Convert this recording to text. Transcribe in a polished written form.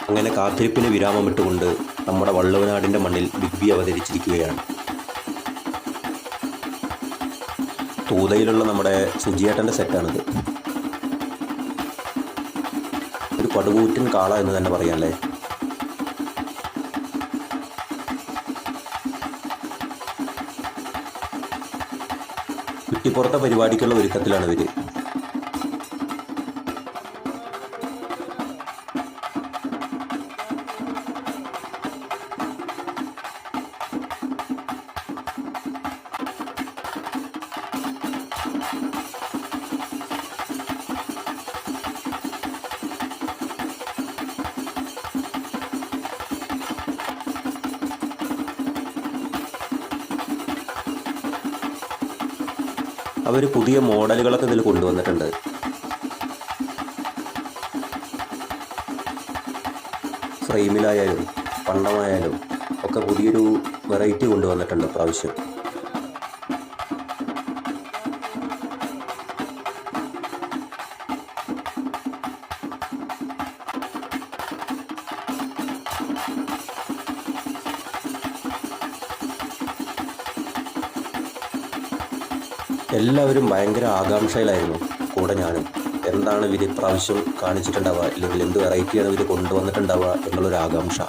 അങ്ങനെ കാത്തിരിപ്പിന് വിരാമമിട്ടുകൊണ്ട് നമ്മുടെ വള്ളുവനാടിൻ്റെ മണ്ണിൽ ബിഗ് ബി അവതരിച്ചിരിക്കുകയാണ്. തൂതയിലുള്ള നമ്മുടെ സുജിയേട്ടൻ്റെ സെറ്റാണിത്. ഒരു പടുകൂറ്റൻ കാള എന്ന് തന്നെ പറയാമല്ലേ. കുറ്റിപ്പുറത്തെ പരിപാടിക്കുള്ള ഒരുക്കത്തിലാണ് ഇവർ. അവർ പുതിയ മോഡലുകളൊക്കെ ഇതിൽ കൊണ്ടുവന്നിട്ടുണ്ട്. ഫ്രെയിമിലായാലും പണ്ടമായാലും ഒക്കെ പുതിയൊരു വെറൈറ്റി കൊണ്ടുവന്നിട്ടുണ്ട് പ്രാവശ്യം. എല്ലാവരും ഭയങ്കര ആകാംക്ഷയിലായിരുന്നു, കൂടെ ഞാനും. എന്താണ് ഇവർ ഇപ്രാവശ്യം കാണിച്ചിട്ടുണ്ടാവുക, അല്ലെങ്കിൽ എന്ത് വെറൈറ്റിയാണ് ഇവർ കൊണ്ടുവന്നിട്ടുണ്ടാവുക എന്നുള്ളൊരു ആകാംക്ഷ.